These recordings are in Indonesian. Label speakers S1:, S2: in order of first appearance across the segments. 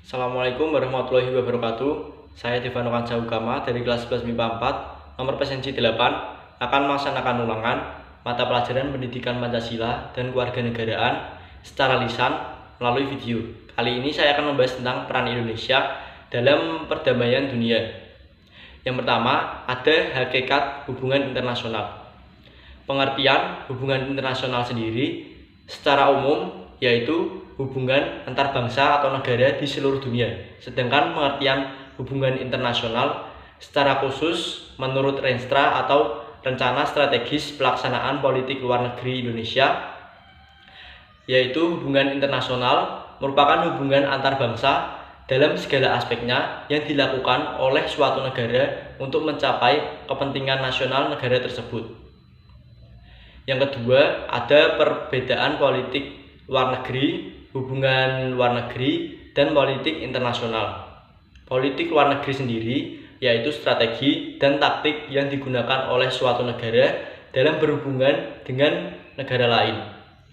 S1: Assalamualaikum warahmatullahi wabarakatuh. Saya Devano Kanca Ukama dari kelas 11 MIPA 4, nomor presensi 8, akan melaksanakan ulangan mata pelajaran pendidikan Pancasila dan kewarganegaraan secara lisan melalui video. Kali ini saya akan membahas tentang peran Indonesia dalam perdamaian dunia. Yang pertama, ada hakikat hubungan internasional. Pengertian hubungan internasional sendiri secara umum yaitu hubungan antar bangsa atau negara di seluruh dunia. Sedangkan pengertian hubungan internasional secara khusus menurut Renstra atau Rencana Strategis Pelaksanaan Politik Luar Negeri Indonesia, yaitu hubungan internasional merupakan hubungan antar bangsa dalam segala aspeknya yang dilakukan oleh suatu negara untuk mencapai kepentingan nasional negara tersebut. Yang kedua, ada perbedaan politik luar negeri, hubungan luar negeri, dan politik internasional. Politik luar negeri sendiri yaitu strategi dan taktik yang digunakan oleh suatu negara dalam berhubungan dengan negara lain.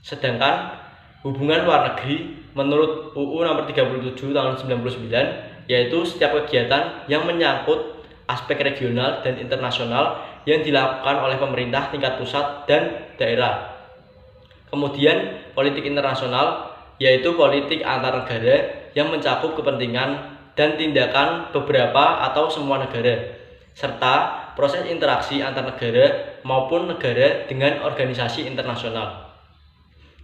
S1: Sedangkan hubungan luar negeri menurut UU nomor 37 tahun 99 yaitu setiap kegiatan yang menyangkut aspek regional dan internasional yang dilakukan oleh pemerintah tingkat pusat dan daerah. Kemudian politik internasional yaitu politik antar negara yang mencakup kepentingan dan tindakan beberapa atau semua negara, serta proses interaksi antar negara maupun negara dengan organisasi internasional.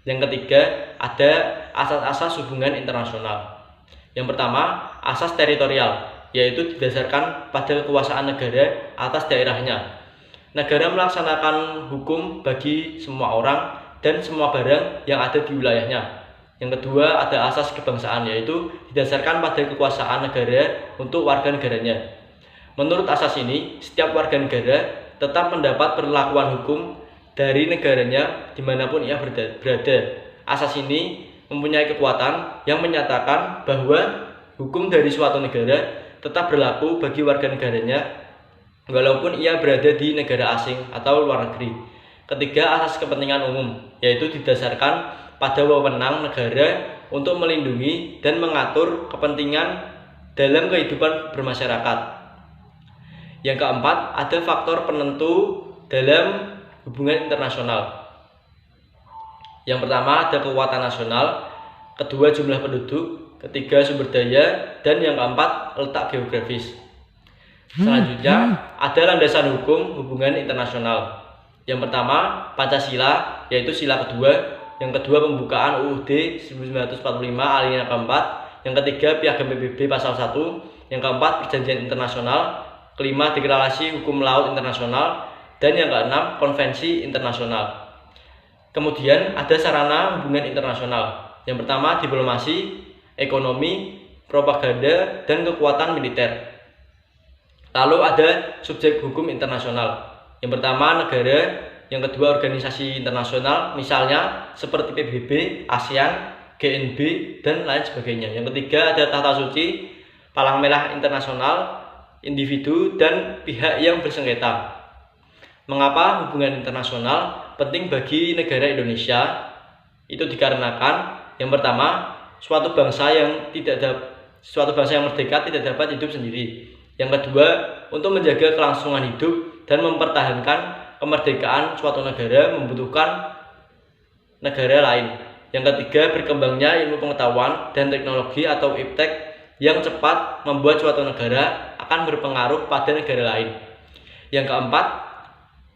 S1: Yang ketiga, ada asas-asas hubungan internasional. Yang pertama, asas teritorial, yaitu didasarkan pada kekuasaan negara atas daerahnya. Negara melaksanakan hukum bagi semua orang dan semua barang yang ada di wilayahnya. Yang kedua, ada asas kebangsaan, yaitu didasarkan pada kekuasaan negara untuk warga negaranya. Menurut asas ini, setiap warga negara tetap mendapat perlakuan hukum dari negaranya dimanapun ia berada. Asas ini mempunyai kekuatan yang menyatakan bahwa hukum dari suatu negara tetap berlaku bagi warga negaranya walaupun ia berada di negara asing atau luar negeri. Ketiga, asas kepentingan umum, yaitu didasarkan pada wewenang negara untuk melindungi dan mengatur kepentingan dalam kehidupan bermasyarakat. Yang keempat, ada faktor penentu dalam hubungan internasional. Yang pertama, ada kekuatan nasional, kedua jumlah penduduk, ketiga sumber daya, dan yang keempat letak geografis. Selanjutnya, ada landasan hukum hubungan internasional. Yang pertama, Pancasila, yaitu sila kedua. Yang kedua, pembukaan UUD 1945 alinea keempat. Yang ketiga, Piagam PBB pasal 1. Yang keempat, perjanjian internasional. Kelima, deklarasi hukum laut internasional. Dan yang keenam, konvensi internasional. Kemudian ada sarana hubungan internasional. Yang pertama, diplomasi, ekonomi, propaganda, dan kekuatan militer. Lalu ada subjek hukum internasional. Yang pertama, negara. Yang kedua, organisasi internasional, misalnya seperti PBB, ASEAN, GNB, dan lain sebagainya. Yang ketiga, ada tata suci, palang merah internasional, individu, dan pihak yang bersengketa. Mengapa hubungan internasional penting bagi negara Indonesia? Itu dikarenakan yang pertama, suatu bangsa yang merdeka tidak dapat hidup sendiri. Yang kedua, untuk menjaga kelangsungan hidup dan mempertahankan kemerdekaan suatu negara membutuhkan negara lain. Yang ketiga, berkembangnya ilmu pengetahuan dan teknologi atau iptek yang cepat membuat suatu negara akan berpengaruh pada negara lain. Yang keempat,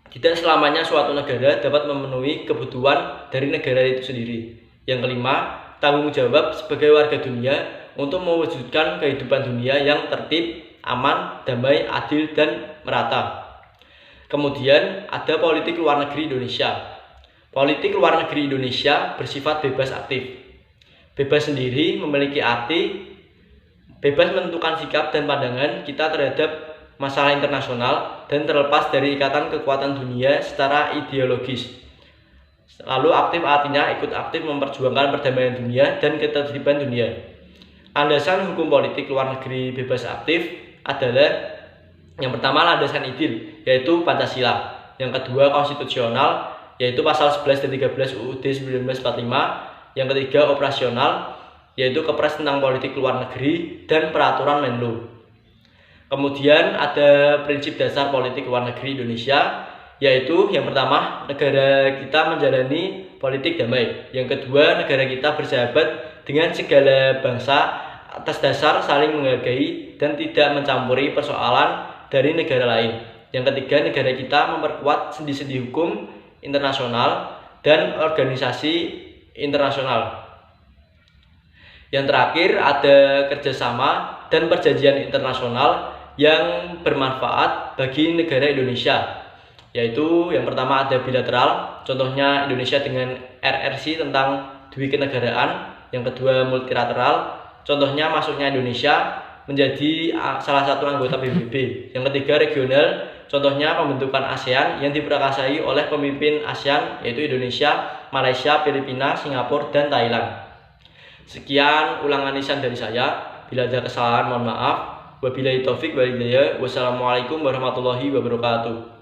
S1: tidak selamanya suatu negara dapat memenuhi kebutuhan dari negara itu sendiri. Yang kelima, tanggung jawab sebagai warga dunia untuk mewujudkan kehidupan dunia yang tertib, aman, damai, adil, dan merata. Kemudian ada politik luar negeri Indonesia. Politik luar negeri Indonesia bersifat bebas aktif. Bebas sendiri memiliki arti bebas menentukan sikap dan pandangan kita terhadap masalah internasional dan terlepas dari ikatan kekuatan dunia secara ideologis. Lalu aktif artinya ikut aktif memperjuangkan perdamaian dunia dan ketertiban dunia. Landasan hukum politik luar negeri bebas aktif adalah yang pertama, landasan idil, yaitu Pancasila. Yang kedua, konstitusional, yaitu pasal 11 dan 13 UUD 1945. Yang ketiga, operasional, yaitu Kepres tentang politik luar negeri dan peraturan Menlu. Kemudian ada prinsip dasar politik luar negeri Indonesia, yaitu yang pertama, negara kita menjalani politik damai. Yang kedua, negara kita bersahabat dengan segala bangsa atas dasar saling menghargai dan tidak mencampuri persoalan dari negara lain. Yang ketiga, negara kita memperkuat sendi-sendi hukum internasional dan organisasi internasional. Yang terakhir, ada kerjasama dan perjanjian internasional yang bermanfaat bagi negara Indonesia, yaitu yang pertama ada bilateral, contohnya Indonesia dengan RRC tentang dui kenegaraan. Yang kedua, multilateral, contohnya masuknya Indonesia menjadi salah satu anggota PBB. Yang ketiga, regional, contohnya pembentukan ASEAN yang diprakarsai oleh pemimpin ASEAN, yaitu Indonesia, Malaysia, Filipina, Singapura, dan Thailand. Sekian ulangan lisan dari saya. Bila ada kesalahan mohon maaf. Wabillahi taufik wal hidayah. Wassalamualaikum warahmatullahi wabarakatuh.